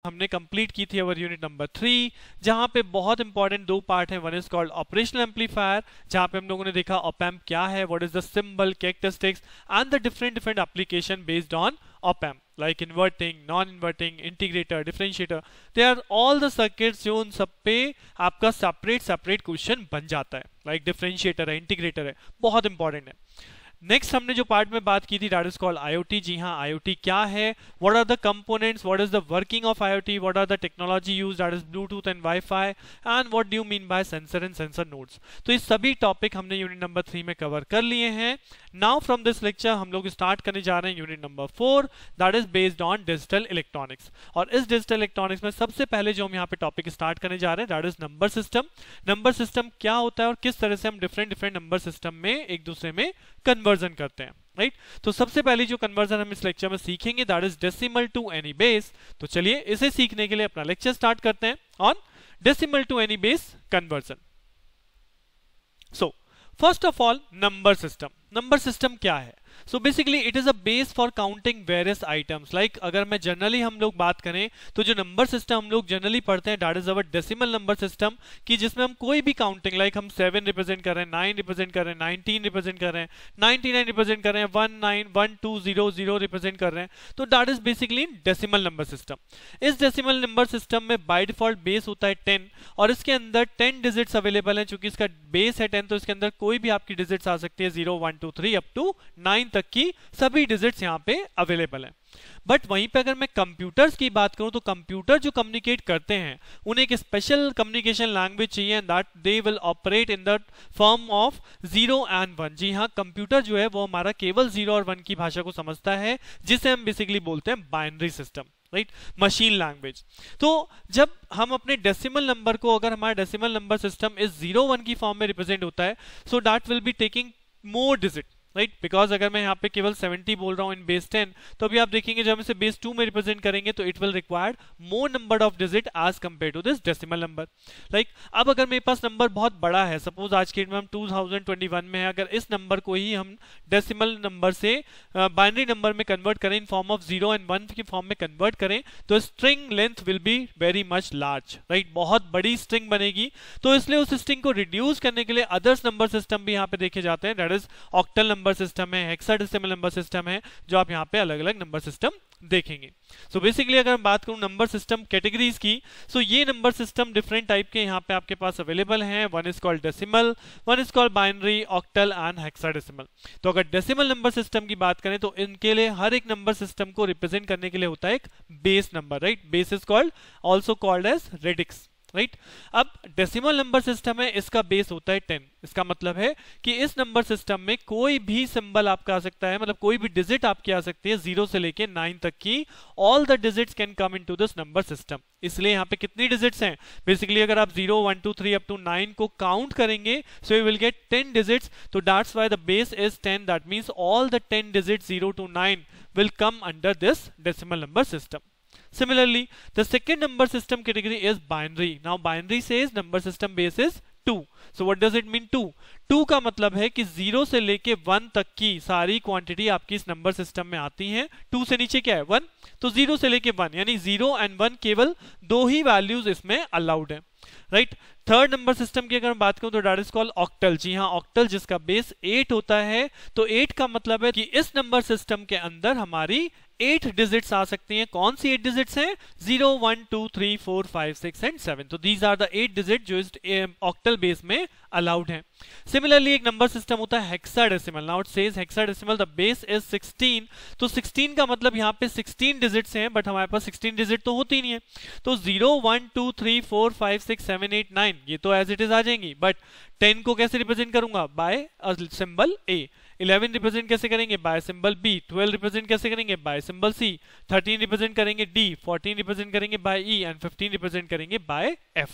हमने कंप्लीट की थी अवर यूनिट नंबर 3, जहां पे बहुत इंपॉर्टेंट दो पार्ट है। One is called operational amplifier, जहां पे हम लोगों ने देखा ऑप एम्प क्या है, what is the symbol, characteristics and the different application based on op amp, like inverting, non-inverting, integrator, differentiator, they are all the circuits जो उन सब पे आपका सेपरेट क्वेश्चन बन जाता है, like differentiator है, integrator है, बहुत इंपॉर्टेंट है। नेक्स्ट हमने जो पार्ट में बात की थी दैट इज कॉल्ड IoT। जी हाँ, IoT क्या है, what are the components, what is the working of IoT, what are the technology use that is bluetooth and wifi, and what do you mean by sensor and sensor nodes. तो ये सभी topic हमने unit number 3 में cover कर लिए हैं। Now from this lecture हम लोग स्टार्ट करने जा रहे हैं unit number 4 that is based on digital electronics. और इस डिजिटल इलेक्ट्रॉनिक्स में सबसे पहले जो हम यहाँ पे टॉपिक स्टार्ट करने जा रहे हैं that is number system. Number system क्या होता है और किस तरह से हम डिफरेंट नंबर सिस्टम में एक दूसरे में कन्वर्जन करते हैं, राइट। तो सबसे पहली जो कन्वर्जन हम इस लेक्चर में सीखेंगे that is decimal to any base. तो चलिए इसे सीखने के लिए अपना लेक्चर स्टार्ट करते हैं on decimal to any base conversion. So first of all number system. Number system क्या है? So basically it is a base for counting various items. Like अगर मैं जनरली हम लोग बात करें तो जो नंबर सिस्टम हम लोग जनरली पढ़ते हैं that is our decimal number system, कि जिसमें हम कोई भी काउंटिंग लाइक हम 7 रिप्रेजेंट कर रहे हैं, 9 रिप्रेजेंट कर रहे हैं, 19 रिप्रेजेंट कर रहे हैं, 99 रिप्रेजेंट कर रहे हैं, 191200 रिप्रेजेंट कर रहे हैं, तो that is basically decimal number system. इस डेसिमल नंबर सिस्टम में बाय डिफॉल्ट बेस होता है 10 और इसके अंदर 10 डिजिट्स अवेलेबल हैं। चूंकि इसका बेस है 10 तो इसके अंदर कोई भी आपकी डिजिट्स आ सकती है 0 1 2 3 अप टू 9 तक की सभी डिजिट्स यहाँ पे अवेलेबल हैं। बट वहीं पे अगर मैं कंप्यूटर्स की बात करूं तो कंप्यूटर जो कम्युनिकेट करते हैं उन्हें एक स्पेशल कम्युनिकेशन लैंग्वेज चाहिए and that they will operate in the form of 0 and 1। जी हाँ, कंप्यूटर जो है वो हमारा केवल 0 और 1 की भाषा को समझता है, जिसे हम बेसिकली बोलते हैं binary system, right, machine language. तो जब हम अपने डेसिमल नंबर को, अगर हमारा डेसिमल नंबर सिस्टम इस 0 1 की फॉर्म में रिप्रेजेंट होता है, so that will be taking more digit, right, because अगर मैं यहाँ पे केवल 70 बोल रहा हूँ इन बेस 10, तो अभी आप देखेंगे जब हम इसे बेस 2 में रिप्रेजेंट करेंगे तो it will required more number of digit as compare to this decimal number. Like अब अगर मेरे पास नंबर बहुत बड़ा है, सपोज आज के डेट में हम 2021 में है, अगर इस नंबर को ही हम डेसिमल नंबर से बाइनरी नंबर में कन्वर्ट करें इन फॉर्म ऑफ 0 एंड 1 की फॉर्म में कन्वर्ट करें, तो string length will be very much large, right, बहुत बड़ी स्ट्रिंग बनेगी। तो इसलिए उस स्ट्रिंग को रिड्यूस करने के लिए अदर्स नंबर सिस्टम भी यहाँ पे देखे जाते हैं, that is octal number system है, हेक्साडेसिमल नंबर सिस्टम है, जो आप यहाँ पे अलग अलग नंबर सिस्टम देखेंगे। सो बेसिकली अगर मैं बात करूं नंबर सिस्टम कैटेगरीज की, सो ये नंबर सिस्टम डिफरेंट टाइप के यहाँ पे आपके पास अवेलेबल हैं। One is called decimal, one is called binary, octal and hexadecimal. तो अगर डेसिमल नंबर सिस्टम की बात करें तो इनके लिए हर एक नंबर सिस्टम को रिप्रेजेंट करने के लिए होता है एक base number, right, base is called also called as radix, right. अब डेसिमल नंबर सिस्टम है, इसका बेस होता है 10। इसका मतलब है कि इस नंबर सिस्टम में कोई भी सिंबल आपका आ सकता है, मतलब कोई भी डिजिट आपकी आ सकती है 0 से लेके 9 तक की, all the digits can come into this number system. इसलिए यहाँ पे कितनी डिजिट्स हैं, बेसिकली अगर आप 0 1 2 3 अप टू 9 को काउंट करेंगे so you will get 10 digits. तो that's why the base is 10, that means all the 10 digits 0 to 9 will come under this decimal number system. Similarly, the second number system category is binary. Now binary says number system base is 2. So what does it mean 2? 2 का मतलब है कि 0 से लेके 1 तक की सारी quantity आपकी इस नंबर सिस्टम में आती हैं। 2 से नीचे क्या है 1, तो 0 से लेके 1 यानी 0 एंड 1 केवल दो ही वैल्यूज इसमें अलाउड है, राइट। थर्ड नंबर सिस्टम की अगर मैं बात करूं तो दैट इज कॉल्ड ऑक्टल। जी हाँ, ऑक्टल जिसका बेस 8 होता है। तो 8 का मतलब है कि इस नंबर सिस्टम के अंदर हमारी 8 डिजिट्स आ सकती हैं। कौन सी 8 डिजिट्स हैं? 0 1 2 3 4 5 6 एंड 7। तो दीज आर द 8 डिजिट जो इस ऑक्टल बेस में अलाउड हैं। सिमिलरली एक नंबर सिस्टम होता है hexadecimal. Now it says hexadecimal the base is 16। तो 16 का मतलब यहाँ पे 16 डिजिट्स हैं, बट हमारे पास 16 डिजिट तो होती नहीं है। तो 0 1 2 3 4 5 6 7 8 9 ये तो एज इट इज आ जाएंगी, बट 10 को कैसे रिप्रेजेंट करूंगा? Bye symbol A। 11 रिप्रेजेंट कैसे करेंगे? Bye symbol B। 12 रिप्रेजेंट कैसे करेंगे? Bye symbol C। 13 रिप्रेजेंट करेंगे D। 14 रिप्रेजेंट करेंगे बाय E एंड 15 रिप्रेजेंट करेंगे बाय F।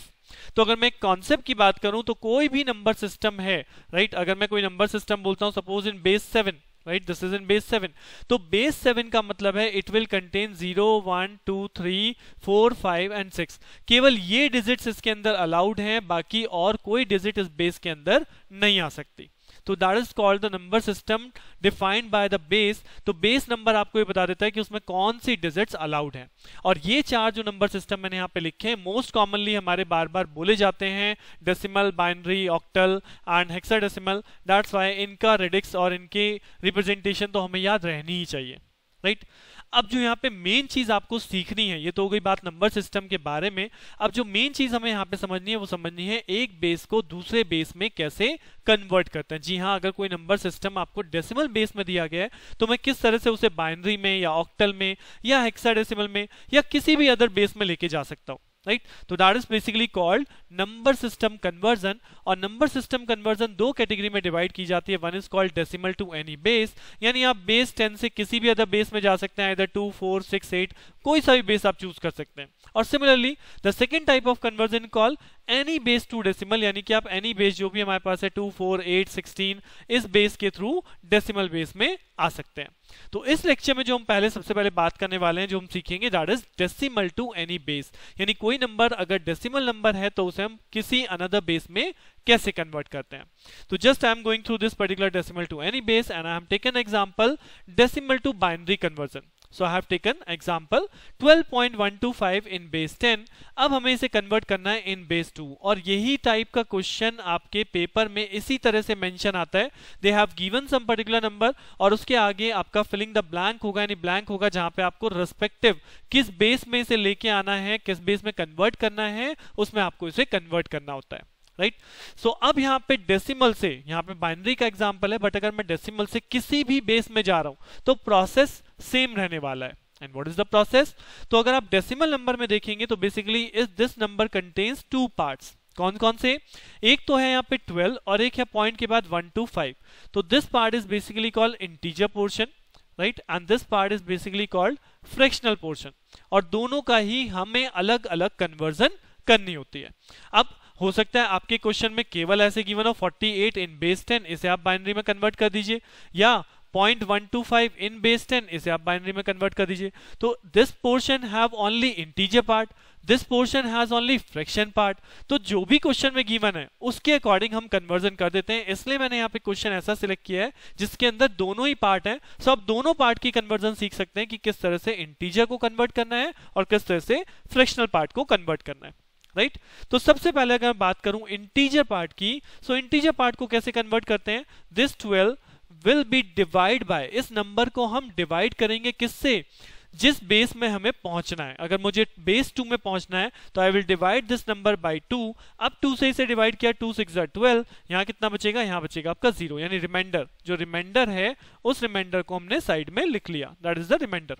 तो अगर मैं कॉन्सेप्ट की बात करूं तो कोई भी नंबर सिस्टम है, राइट, अगर मैं कोई नंबर सिस्टम बोलता हूं suppose in base 7, right, this is in base 7, तो बेस 7 का मतलब है इट विल कंटेन 0 1 2 3 4 5 एंड 6। केवल ये डिजिट्स इसके अंदर अलाउड हैं, बाकी और कोई डिजिट इस बेस के अंदर नहीं आ सकती। तो that is called the number system defined by the base. तो बेस नंबर आपको ये बता देता है कि उसमें कौन सी डिजिट्स अलाउड हैं। और ये चार जो नंबर सिस्टम मैंने यहाँ पे लिखे हैं मोस्ट कॉमनली हमारे बार बार बोले जाते हैं, decimal, binary, octal and hexadecimal. That's why इनका रेडिक्स और इनके रिप्रेजेंटेशन तो हमें याद रहनी ही चाहिए, राइट। अब जो यहाँ पे मेन चीज आपको सीखनी है, ये तो हो गई बात नंबर सिस्टम के बारे में। अब जो मेन चीज हमें यहाँ पे समझनी है वो समझनी है एक बेस को दूसरे बेस में कैसे कन्वर्ट करते हैं। जी हाँ, अगर कोई नंबर सिस्टम आपको डेसिमल बेस में दिया गया है तो मैं किस तरह से उसे बाइनरी में या ऑक्टल में या हेक्साडेसिमल में या किसी भी अदर बेस में लेके जा सकता हूँ, राइट। तो that is basically called number system conversion. और नंबर सिस्टम कन्वर्जन दो कैटेगरी में डिवाइड की जाती है। One is called decimal to any base, यानी आप बेस 10 से किसी भी अदर बेस में जा सकते हैं, इधर 2, 4, 6, 8, कोई सा भी बेस आप चूज कर सकते हैं। और similarly the second type of conversion call any base to decimal, यानी कि आप एनी बेस जो भी हमारे पास है 2, 4, 8, 16 इस बेस के थ्रू डेसिमल बेस में आ सकते हैं। तो इस लेक्चर में जो हम पहले सबसे पहले बात करने वाले हैं, जो हम सीखेंगे that is decimal to any base, यानी कोई नंबर अगर डेसिमल नंबर है तो उसे हम किसी अनदर बेस में कैसे कन्वर्ट करते हैं। तो just I am going through this particular decimal to any base and I am taken example decimal to binary conversion. So I have taken example 12.125 in base 10। अब हमें इसे कन्वर्ट करना है in base 2 और यही टाइप का question आपके paper में इसी तरह से मेंशन आता है। They have given some particular number और उसके आगे आपका फिलिंग द ब्लैंक होगा, यानी ब्लैंक होगा जहां पे आपको रेस्पेक्टिव किस बेस में इसे लेके आना है, किस बेस में कन्वर्ट करना है, उसमें आपको इसे कन्वर्ट करना होता है, राइट। सो अब यहाँ पे डेसिमल से, यहाँ पे बाइनरी का एग्जांपल है, बट अगर मैं डेसिमल से किसी भी बेस में जा रहा हूं तो प्रोसेस सेम रहने वाला है। And what is the process? तो अगर आप डेसिमल नंबर में देखेंगे तो basically is this number contains two parts. कौन कौन से? एक तो है यहाँ पे 12 और एक है पॉइंट के बाद 1 to 5। तो this part is basically called integer portion, right, and this part is basically called fractional portion. और दोनों का ही हमें अलग अलग कन्वर्जन करनी होती है। अब हो सकता है आपके क्वेश्चन में केवल ऐसे गिवन हो 48 इन बेस 10, इसे आप बाइनरी में कन्वर्ट कर दीजिए, या 0.125 इन बेस 10, इसे आप बाइनरी में कन्वर्ट कर दीजिए। तो this portion have only integer part, this portion has only fraction part. तो जो भी क्वेश्चन में गिवन है उसके अकॉर्डिंग हम कन्वर्जन कर देते हैं। इसलिए मैंने यहाँ पे क्वेश्चन ऐसा सिलेक्ट किया है जिसके अंदर दोनों ही पार्ट हैं। सो आप दोनों पार्ट की कन्वर्जन सीख सकते हैं कि किस तरह से इंटीजर को कन्वर्ट करना है और किस तरह से फ्रैक्शनल पार्ट को कन्वर्ट करना है, राइट। तो सबसे पहले अगर मैं बात करूं इंटीजर पार्ट की, सो इंटीजर पार्ट को कैसे कन्वर्ट करते हैं? This 12 will be divide by, इस नंबर को हम डिवाइड करेंगे किससे? जिस बेस में हमें पहुंचना है। अगर मुझे बेस 2 में पहुंचना है तो I will divide this number by 2। अब 2 से इसे डिवाइड किया, 2 6 12, यहाँ कितना बचेगा? यहाँ बचेगा आपका 0, यानी रिमाइंडर। जो रिमाइंडर है उस रिमाइंडर को हमने साइड में लिख लिया, दैट इज द रिमाइंडर।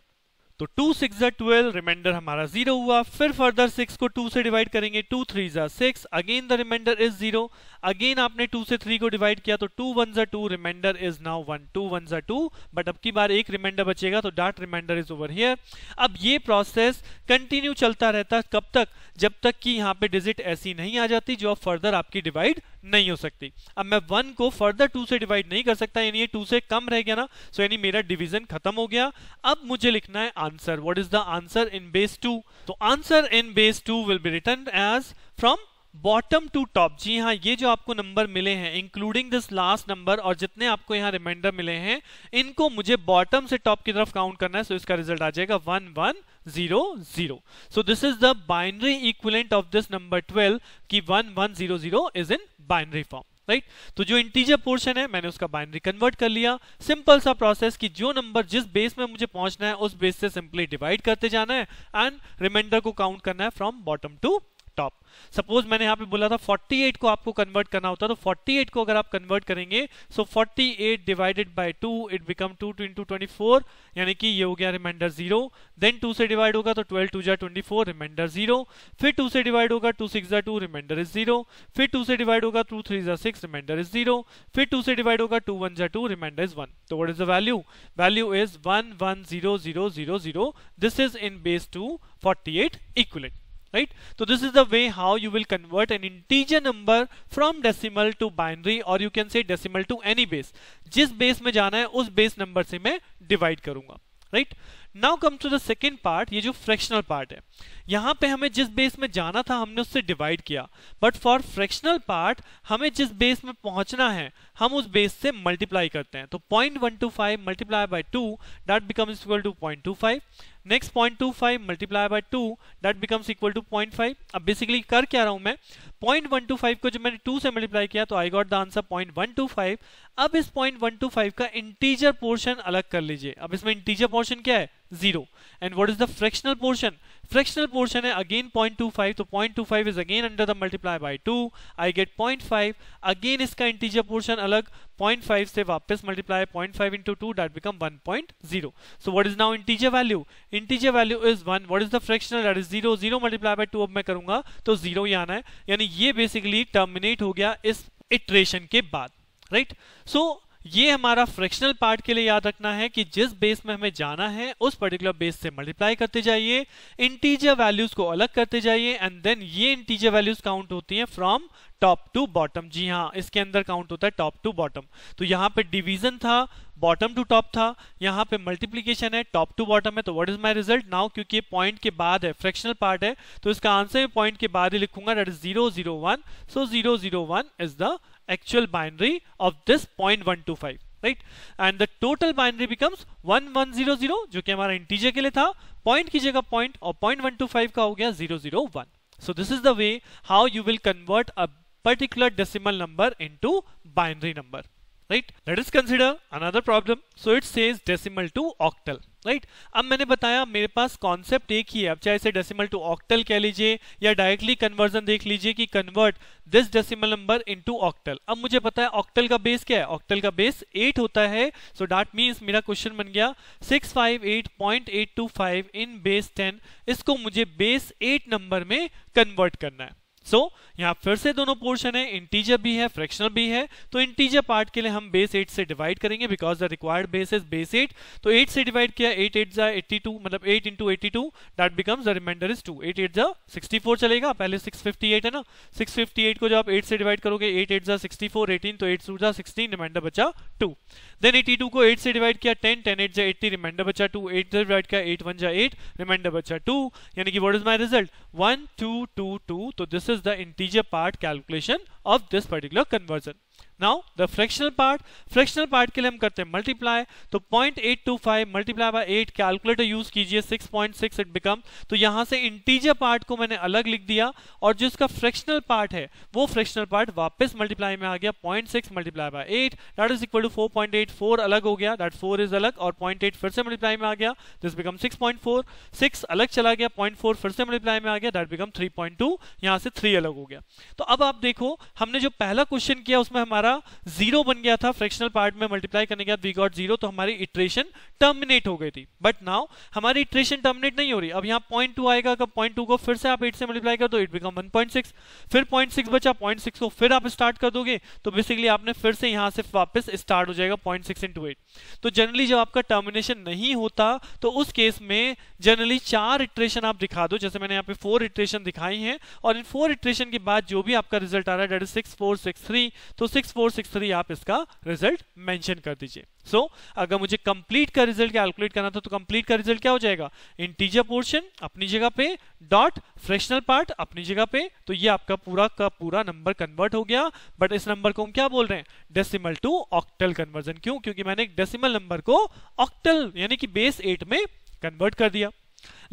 तो 2 6 12, रिमाइंडर हमारा 0 हुआ। फिर फर्दर 6 को 2 से डिवाइड करेंगे, 2 3 6, again the remainder is 0। Again आपने 2 से 3 को डिवाइड किया तो 2 1 2, रिमाइंडर इज नाउ 1, 2 1 2, बट अब की बार एक रिमाइंडर बचेगा तो that remainder is over here. अब ये प्रोसेस कंटिन्यू चलता रहता है, कब तक? जब तक कि यहाँ पे डिजिट ऐसी नहीं आ जाती जो अब फर्दर आपकी डिवाइड नहीं हो सकती। अब मैं 1 को फर्दर 2 से डिवाइड नहीं कर सकता, यानी ये 2 से कम रह गया ना, सो यानी मेरा डिवीजन खत्म हो गया। अब मुझे लिखना है answer. What is the answer in base 2? तो answer in base 2 will be written as from bottom to top. जी हाँ, ये जो आपको नंबर मिले हैं इंक्लूडिंग दिस लास्ट नंबर और जितने आपको यहाँ रिमाइंडर मिले हैं, इनको मुझे बॉटम से टॉप की तरफ काउंट करना है। सो इसका रिजल्ट आ जाएगा 1 1 0 0। So this is the binary equivalent of this number 12 की 1 1 0 0 is in binary form, right. तो जो इंटीजर पोर्शन है मैंने उसका बाइनरी कन्वर्ट कर लिया। सिंपल सा प्रोसेस कि जो नंबर जिस बेस में मुझे पहुंचना है उस बेस से सिंपली डिवाइड करते जाना है एंड रिमाइंडर को काउंट करना है from bottom to top. Suppose मैंने यहाँ पे बोला था 48 को आपको कन्वर्ट करना होता, तो 48 को अगर आप कन्वर्ट करेंगे सो 48 divided by 2 it become 2 into 24, यानी कि ये हो गया रिमाइंडर 0। देन 2 से डिवाइड होगा तो 12 2 जा 24, रिमाइंडर 0। फिर 2 से डिवाइड होगा 2 6 जा 2, रिमाइंडर इज 0। फिर 2 से डिवाइड होगा 2 3 जा 6, रिमाइंडर इज 0। फिर 2 से डिवाइड होगा 2 1 जा 2, रिमाइंडर इज 1। तो what is the value? Value is 1 1 0 0 0 0। This is in base 2 48 equivalent, right? So this is the way how you will convert an integer number from decimal to binary, or you can say decimal to any base. जिस base में जाना है उस base number से मैं divide करूंगा, right? Now come to the second part, ये जो फ्रैक्शनल पार्ट है। यहाँ पे हमें जिस बेस में जाना था हमने उससे डिवाइड किया, बट फॉर फ्रैक्शनल पार्ट हमें जिस बेस में पहुंचना है हम उस बेस से मल्टीप्लाई करते हैं। तो 0.125 multiply by 2 that becomes equal to 0.25। Next 0.25 multiply by 2 that becomes equal to 0.5। अब बेसिकली कर क्या रहा हूं मैं, 0.125 को जब मैंने 2 से मल्टीप्लाई किया तो आई गॉट द आंसर 0.125। अब इस 0.125 का इंटीजर पोर्शन अलग कर लीजिए। अब इसमें इंटीजर पोर्शन क्या है, 0। And what is the fractional portion, fractional portion है अगेन 0.25, तो 0.25 is again under the multiply by 2, I get 0.5। Again इसका इंटीजर पोर्शन अलग, 0.5 से वापस multiply 0.5 into 2 that become 1.0. So what is now integer value? Integer value is 1. What is the fractional? That is 0. 0 multiply by 2 अब मैं करूंगा तो 0 ही आना है, यानी ये बेसिकली टर्मिनेट हो गया इस इटरेशन के बाद, राइट। सो ये हमारा फ्रैक्शनल पार्ट के लिए याद रखना है कि जिस बेस में हमें जाना है उस पर्टिकुलर बेस से मल्टीप्लाई करते जाइए, इंटीजर वैल्यूज को अलग करते जाइए, एंड देन ये इंटीजर वैल्यूज काउंट होती हैं फ्रॉम टॉप टू बॉटम। जी हाँ, इसके अंदर काउंट होता है टॉप टू बॉटम। तो यहाँ पे डिवीजन था, बॉटम टू टॉप था, यहाँ पे मल्टीप्लीकेशन है, टॉप टू बॉटम है। तो what is my result now, क्योंकि पॉइंट के बाद है, फ्रैक्शनल पार्ट है, तो इसका आंसर मैं पॉइंट के बाद ही लिखूंगा, that is 001। So 001 is the actual binary of this 0.125, right? And the total binary becomes 1100, जो कि हमारा इंटीजर के लिए था, पॉइंट की जगह पॉइंट, और 0.125 का हो गया 001। So this is the way how you will convert a particular decimal number into binary number, right? Let us consider another problem. So it says decimal to octal, right? अब मैंने बताया मेरे पास कॉन्सेप्ट एक ही है, अब चाहे इसे डेसिमल टू ऑक्टल कह लीजिए या डायरेक्टली कन्वर्जन देख लीजिए कि convert this decimal number into octal. अब मुझे पता है ऑक्टल का बेस क्या है, ऑक्टल का बेस 8 होता है। सो दैट मींस मेरा क्वेश्चन बन गया 658.825 इन बेस 10, इसको मुझे बेस 8 नंबर में कन्वर्ट करना है। सो यहाँ फिर से दोनों पोर्शन है, इंटीजर भी है, फ्रैक्शनल भी है। तो इंटीजर पार्ट के लिए हम बेस 8 से डिवाइड करेंगे because the required base is base 8। तो 8 से डिवाइड किया, 8 8 जा 82, मतलब 8 into 82 that becomes the remainder is 2। 8 8 जा 64 चलेगा, पहले 658 है ना, 658 को जब आप 8 से डिवाइड करोगे, 8 8 जा 64, 18, तो 8 2 जा 16, रिमाइंडर बचा 2। देन 82 को 8 से डिवाइड किया, 10 10 8 जा 80, रिमाइंडर बचा 2। 8 से डिवाइड किया, 8 1 जा 8, रिमाइंडर बचा 2, यानी कि व्हाट इज माय रिजल्ट 1 2 2 2। तो this is the integer part calculation of this particular conversion. Now the fractional part के लिए हम करते हैं मल्टीप्लाई। तो 0.825 मल्टीप्लाई बाय 8, कैलकुलेटर यूज कीजिए, 6.6 इट बिकम। तो यहां से इंटीजर पार्ट को मैंने अलग लिख दिया और जो इसका फ्रैक्शनल पार्ट है वो फ्रैक्शनल पार्ट वापस मल्टीप्लाई में आ गया। 0.6 multiply by 8 that is equal to 4.8। 4 अलग हो गया, दैट 4 इज अलग, और 0.8 फिर से मल्टीप्लाई में आ गया, दिस बिकम 6.4। 6 अलग चला गया, 0.4 फिर से मल्टीप्लाई में आ गया, दैट बिकम 3.2। यहां से 3 अलग हो गया। तो अब आप देखो हमने जो पहला क्वेश्चन किया उसमें हमारा 0 बन गया था, फ्रैक्शनल पार्ट में मल्टीप्लाई करने के बाद वी गॉट 0, तो हमारी इटरेशन टर्मिनेट हो गई थी। बट नाउ हमारी इटरेशन टर्मिनेट नहीं हो रही। अब यहाँ 0.2 आएगा, कब 0.2 को फिर से आप 8 से मल्टीप्लाई कर दो, इट बिकम 1.6, फिर 0.6 बचा, 0.6 को फिर आप स्टार्ट कर दोगे, तो बेसिकली आपने फिर से यहाँ से वापस स्टार्ट हो जाएगा 0.6 into 8। तो जनरली जब आपका टर्मिनेशन नहीं होता तो उस केस में जनरली 4 इटरेशन आप दिखा दो, जैसे मैंने यहाँ पे 4 इटरेशन दिखाई हैं, और इन 4 इटरेशन के बाद जो भी आपका रिजल्ट आ रहा है दैट इज 6463, तो 6463 आप इसका रिजल्ट मेंशन कर दीजिए। सो अगर मुझे कंप्लीट का रिजल्ट कैलकुलेट करना था तो कंप्लीट का रिजल्ट क्या हो जाएगा, इंटीजर पोर्शन अपनी जगह पे, डॉट फ्रैक्शनल पार्ट अपनी जगह पे, तो ये आपका पूरा का पूरा नंबर कन्वर्ट हो गया। बट इस नंबर को हम क्या बोल रहे हैं, डेसिमल टू ऑक्टल कन्वर्जन। क्यों, क्योंकि मैंने एक डेसिमल नंबर को ऑक्टल यानी कि बेस 8 में कन्वर्ट कर दिया।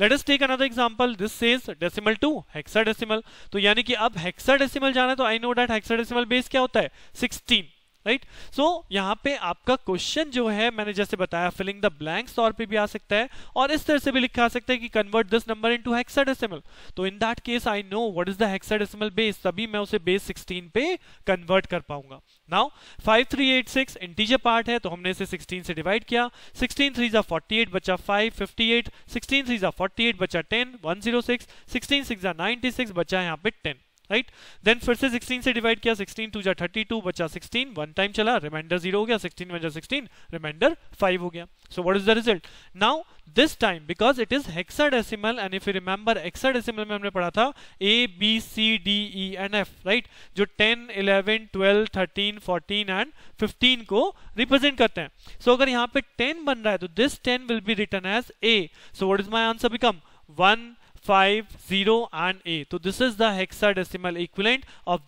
Let us take another example. This says decimal to hexadecimal. तो यानी कि अब hexadecimal जाना है तो I know that hexadecimal base क्या होता है, 16, राइट। सो यहाँ पे आपका क्वेश्चन जो है मैंने जैसे बताया फिलिंग द ब्लैंक्स तौर पे भी आ सकता है और इस तरह से भी लिखा आ सकता है कि convert this number into hexadecimal. तो in that case I know what is the hexadecimal base, तभी मैं उसे बेस 16 पे कन्वर्ट कर पाऊंगा। नाउ 5386 इंटीजर पार्ट है तो हमने इसे 16 से डिवाइड किया, 16 3 जा 48 बचा 5 58, 16 3 जा 48 बचा 10 106, 16 6 जा 96 बचा यहाँ पे 10, राइट। देन फिर से 16 से डिवाइड किया, 16 2 जा 32 बचा 16, वन टाइम चला, रिमाइंडर 0 हो गया, 16 1 जा 16, रिमाइंडर 5 हो गया। सो what is the result now this time, because it is hexadecimal and if you remember hexadecimal में हमने पढ़ा था A B C D E and F, right, जो 10 11 12 13 14 एंड 15 को रिप्रेजेंट करते हैं। सो अगर यहाँ पे 10 बन रहा है तो this 10 will be written as A। So what is my answer become 1 5 0 and a. तो this is the hexadecimal equivalent of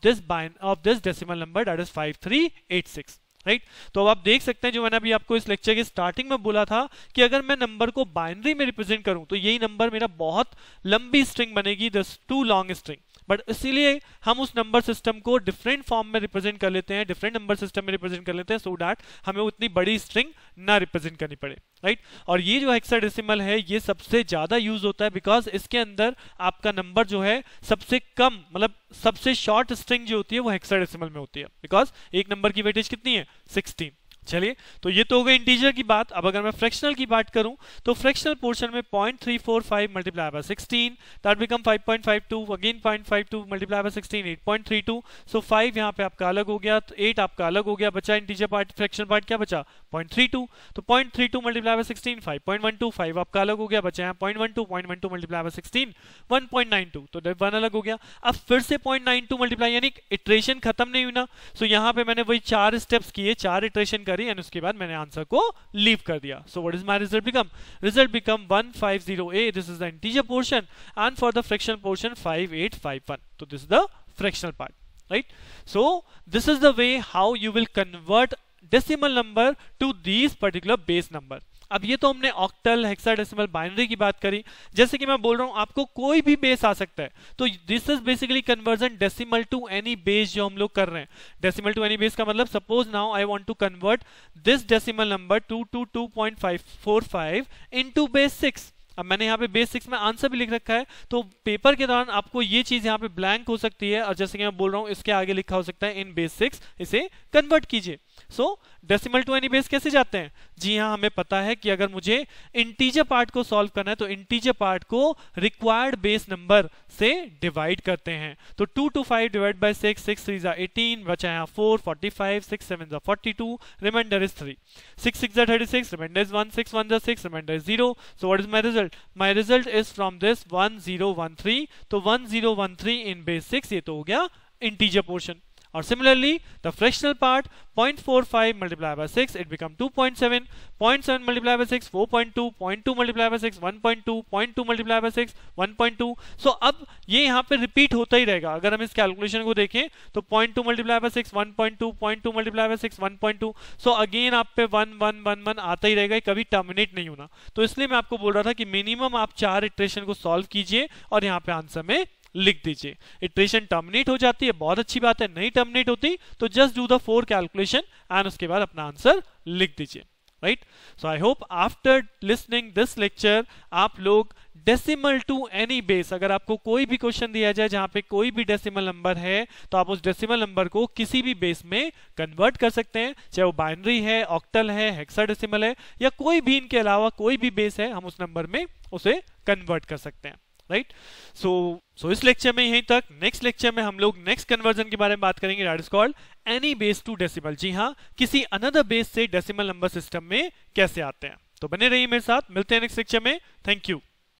this decimal number, that is 5386. Right तो अब आप देख सकते हैं जो मैंने अभी आपको इस लेक्चर के स्टार्टिंग में बोला था कि अगर मैं नंबर को बाइनरी में रिप्रेजेंट करूं तो यही नंबर मेरा बहुत लंबी स्ट्रिंग बनेगी, this too long string. But इसीलिए हम उस नंबर सिस्टम को डिफरेंट फॉर्म में रिप्रेजेंट कर लेते हैं, डिफरेंट नंबर सिस्टम में रिप्रेजेंट कर लेते हैं, सो दैट हमें उतनी बड़ी स्ट्रिंग ना रिप्रेजेंट करनी पड़े, राइट। और ये जो हेक्साडेसिमल है ये सबसे ज्यादा यूज होता है बिकॉज इसके अंदर आपका नंबर जो है सबसे कम, मतलब सबसे शॉर्ट स्ट्रिंग जो होती है वो हेक्साडेसिमल में होती है, बिकॉज एक नंबर की वेटेज कितनी है 16। चलिए तो ये तो हो गई इंटीजर की बात। अब अगर मैं फ्रैक्शनल की बात करूं तो फ्रैक्शनल पोर्शन में 0.345 multiply by 16 that become 5.52, again 0.52 multiply by 16 8.32। सो 5 यहां पे आपका अलग हो गया, 8 आपका अलग हो गया, बचा इंटीजर पार्ट, फ्रैक्शनल पार्ट क्या बचा 0.32। तो 0.32 मल्टीप्लाई बाय 16 5.12, 5 आपका अलग हो गया, बचा यहां 0.12 मल्टीप्लाई बाय 16 1.92, तो 1 अलग हो गया। अब फिर से 0.92 मल्टीप्लाई, यानी इटरेशन खत्म नहीं हुई ना। सो यहां पे मैंने वही 4 स्टेप्स किए, 4 इटरेशन एंड उसके बाद मैंने आंसर को लीव कर दिया। सो what is my result become? Result become 150a, this is the integer portion, and for the fractional portion 5851। तो this is the fractional part, right. So this is the way how you will convert decimal number two these particular base number. अब ये तो हमने octal, hexadecimal, binary की बात करी। जैसे कि मैं बोल रहा हूं आपको कोई भी बेस आ सकता है, तो this is basically conversion decimal to any base जो हम लोग कर रहे हैं। डेसिमल टू एनी बेस का मतलब suppose now I want to convert this decimal number 222.545 into base 6। अब मैंने यहाँ पे बेस 6 में आंसर भी लिख रखा है, तो पेपर के दौरान आपको ये चीज यहाँ पे ब्लैंक हो सकती है, और जैसे कि मैं बोल रहा हूँ इसके आगे लिखा हो सकता है इन बेस 6, इसे कन्वर्ट कीजिए। So decimal to any base कैसे जाते हैं? जी हाँ, हमें पता है कि अगर मुझे इंटीजर पार्ट को सॉल्व करना है तो इंटीजर पार्ट को रिक्वायर्ड बेस नंबर से डिवाइड करते हैं। तो 2 to 5 डिवाइड बाय 6, 6 3 18, बचा यहाँ 4, 45, 6 7 42, remainder is 3, 6 6 36, remainder is 1, 6 1 6, remainder is 0। So what is my result? My result is from this 1013। तो 1013 इन बेस 6, ये तो हो गया इंटीजर पोर्शन। और similarly the fractional part 0.45 multiplied by 6 it become 2.7, 0.7 multiplied by 6 4.2, 0.2 multiplied by 6 1.2, 0.2 multiplied by 6 1.2। सो अब ये यहाँ पे रिपीट होता ही रहेगा। अगर हम इस कैलकुलेशन को देखें तो 0.2 multiplied by 6 1.2, 0.2 multiplied by 6 1.2। So again आप पे 1 1 1 1 आता ही रहेगा, कभी टर्मिनेट नहीं होना। तो इसलिए मैं आपको बोल रहा था कि मिनिमम आप 4 इटरेशन को सॉल्व कीजिए और यहाँ पे आंसर में लिख दीजिए। इटरेशन टर्मिनेट हो जाती है, बहुत अच्छी बात है। नहीं टर्मिनेट होती तो just do the 4 calculation and उसके बाद अपना आंसर लिख दीजिए, right. So I hope after listening this lecture आप लोग डेसिमल टू एनी बेस, अगर आपको कोई भी क्वेश्चन दिया जाए जहां पे कोई भी डेसिमल नंबर है तो आप उस डेसिमल नंबर को किसी भी बेस में कन्वर्ट कर सकते हैं, चाहे वो बाइनरी है, ऑक्टल है, हेक्साडेसिमल है, या कोई भी इनके अलावा कोई भी बेस है, हम उस नंबर में उसे कन्वर्ट कर सकते हैं, राइट। सो इस लेक्चर में यहीं तक। नेक्स्ट लेक्चर में हम लोग नेक्स्ट कन्वर्जन के बारे में बात करेंगे, that is called any base to decimal. जी हाँ, किसी अनदर बेस से डेसिमल नंबर सिस्टम में कैसे आते हैं। तो बने रहिए मेरे साथ, मिलते हैं नेक्स्ट लेक्चर में। Thank you.